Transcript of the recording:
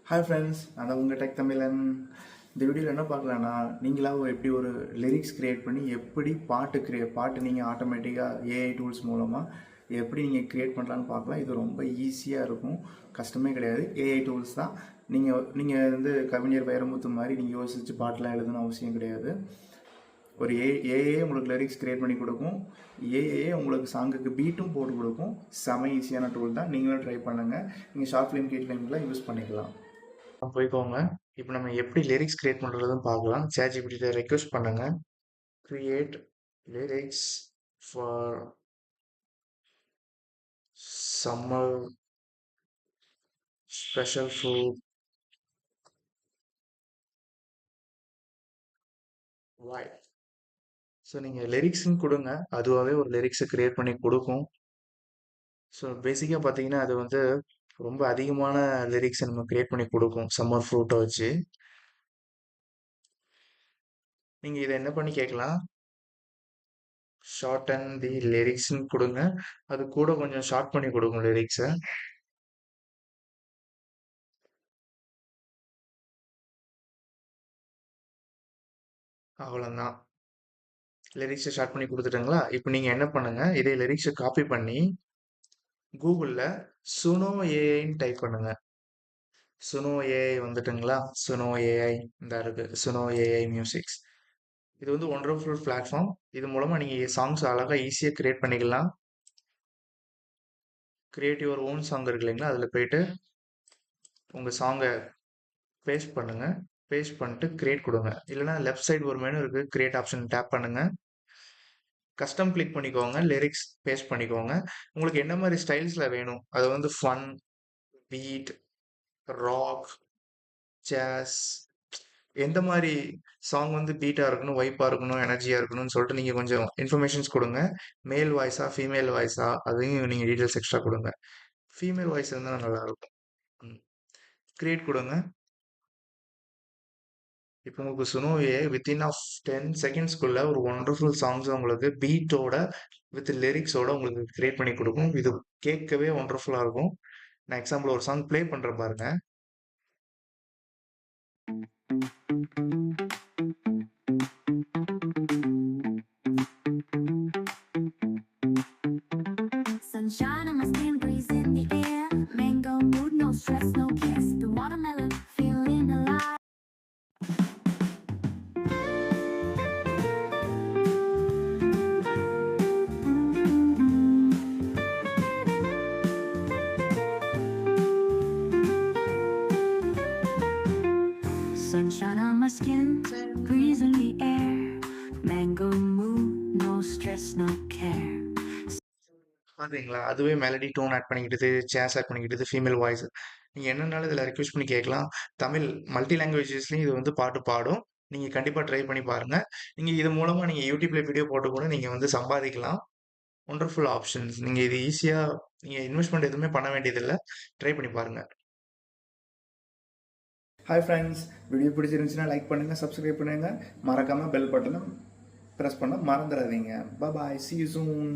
Hi friends, நான் உங்கள் tech தமிழன். இந்த வீடியோவில் என்ன பார்க்கலான்னா, நீங்களாக எப்படி ஒரு லிரிக்ஸ் க்ரியேட் பண்ணி எப்படி பாட்டு நீங்கள் ஆட்டோமேட்டிக்காக ஏஐ டூல்ஸ் மூலமாக எப்படி நீங்கள் க்ரியேட் பண்ணலான்னு பார்க்கலாம். இது ரொம்ப ஈஸியாக இருக்கும், கஷ்டமே கிடையாது. ஏஐ டூல்ஸ் தான். நீங்கள் வந்து கவிஞர் வைரமுத்து மாதிரி நீங்கள் யோசித்து பாட்டெலாம் எழுதணும்னு அவசியம் கிடையாது. ஒரு ஏஏ உங்களுக்கு லிரிக்ஸ் க்ரியேட் பண்ணி கொடுக்கும். ஏஏ உங்களுக்கு சாங்குக்கு பீட்டும் போட்டு கொடுக்கும். செம ஈஸியான டூல் தான், நீங்களும் ட்ரை பண்ணுங்கள். நீங்கள் ஷார்ட் ஃபிலிம் கீட் ஃபிலிம்லாம் யூஸ் பண்ணிக்கலாம். போய்க்கோங்க. இப்போ நம்ம எப்படி லிரிக்ஸ் கிரியேட் பண்ணுறதுன்னு பார்க்கலாம். ChatGPT ரெக்வெஸ்ட் பண்ணுங்க, create lyrics for summer special food why. So நீங்கள் லிரிக்ஸ்ன்னு கொடுங்க, அதுவாகவே ஒரு லிரிக்ஸை கிரியேட் பண்ணி கொடுக்கும். ஸோ பேசிக்காக பார்த்தீங்கன்னா அது வந்து ரொம்ப அதிகமான லிரிக்ஸை நம்ம கிரியேட் பண்ணி கொடுக்கும் சம்மர் ஃப்ரூட்டை வச்சு. நீங்கள் இதை என்ன பண்ணி கேட்கலாம், ஷார்ட் அண்ட் தி லிரிக்ஸ்ன்னு கொடுங்க, அது கூட கொஞ்சம் ஷார்ட் பண்ணி கொடுக்கும் லிரிக்ஸை. அவ்வளோதான், லிரிக்ஸை ஷார்ட் பண்ணி கொடுத்துட்டுங்களா. இப்போ நீங்கள் என்ன பண்ணுங்க, இதே லிரிக்ஸை காப்பி பண்ணி கூகுளில் சுனோ ஏஐன்னு டைப் பண்ணுங்க. சுனோ ஏஐ வந்துட்டுங்களா, சுனோ ஏஐ இந்த இருக்கு, சுனோ ஏஐ மியூசிக்ஸ். இது வந்து ஒண்டர்ஃபுல் பிளாட்ஃபார்ம். இது மூலமாக நீங்கள் சாங்ஸ் அழகாக ஈஸியாக கிரியேட் பண்ணிக்கலாம். கிரியேட் யுவர் ஓன் சாங் இருக்கு இல்லைங்களா, அதில் போயிட்டு உங்கள் சாங்கை பேஸ்ட் பண்ணுங்க. பேஸ்ட் பண்ணிட்டு கிரியேட் கொடுங்க. இல்லைனா லெஃப்ட் சைடு ஒரு மெனு இருக்குது, கிரியேட் ஆப்ஷன் டேப் பண்ணுங்க. கஸ்டம் கிளிக் பண்ணிக்கோங்க, லிரிக்ஸ் பேஸ்ட் பண்ணிக்கோங்க. உங்களுக்கு என்ன மாதிரி ஸ்டைல்ஸில் வேணும், அது வந்து ஃபன், பீட், ராக், ஜாஸ், எந்த மாதிரி சாங் வந்து பீட்டாக இருக்கணும், வைப்பாக இருக்கணும், எனர்ஜியாக இருக்கணும்னு சொல்லிட்டு நீங்கள் கொஞ்சம் இன்ஃபர்மேஷன்ஸ் கொடுங்க. மேல் வாய்ஸா ஃபீமேல் வாய்ஸா அதையும் நீங்கள் டீட்டெயில்ஸ் எக்ஸ்ட்ரா கொடுங்க. ஃபீமேல் வாய்ஸ் இருந்தால் நல்லாயிருக்கும். கிரியேட் கொடுங்க. இப்போ உங்களுக்கு சுனோவே வித்தின் ஆஃப் 10 செகண்ட்ஸ்க்குள்ள ஒரு ஒண்டர்ஃபுல் சாங்ஸ் உங்களுக்கு பீட்டோட வித் லிரிக்ஸோட உங்களுக்கு கிரியேட் பண்ணி கொடுக்கும். இது கேட்கவே ஒண்டர்ஃபுல்லாக இருக்கும். நான் எக்ஸாம்பிள் ஒரு சாங் ப்ளே பண்ணுறேன் பாருங்க. Sunshine on my skin, breeze in the air, mango mood, no stress, no cares, the watermelon feeling alive. Sunshine on my skin, breeze in the air, mango mood, no stress, no care. பார்த்தீங்களா, அதுவே melody tone add பண்ணிக்கிட்டது, ஜாஸ் add பண்ணிக்கிட்டது, female voice. நீங்கள் என்னன்னாலும் இதில் request பண்ணி கேட்கலாம். Tamil multi லாங்குவேஜஸ்லையும் இது வந்து பாட்டு பாடும். நீங்கள் கண்டிப்பாக ட்ரை பண்ணி பாருங்கள். நீங்கள் இது மூலமாக நீங்கள் யூடியூப்ல வீடியோ போட்டு கூட நீங்கள் வந்து சம்பாதிக்கலாம். Wonderful options. நீங்கள் இது ஈஸியாக நீங்கள் இன்வெஸ்ட்மெண்ட் எதுவுமே பண்ண வேண்டியதில்லை. ட்ரை பண்ணி பாருங்கள். ஹாய் ஃப்ரெண்ட்ஸ், வீடியோ பிடிச்சிருந்துச்சுன்னா லைக் பண்ணுங்கள், சப்ஸ்கிரைப் பண்ணுங்கள், மறக்காமல் பெல் பட்டனை ப்ரெஸ் பண்ண மறந்துடாதீங்க. பாய், see you soon.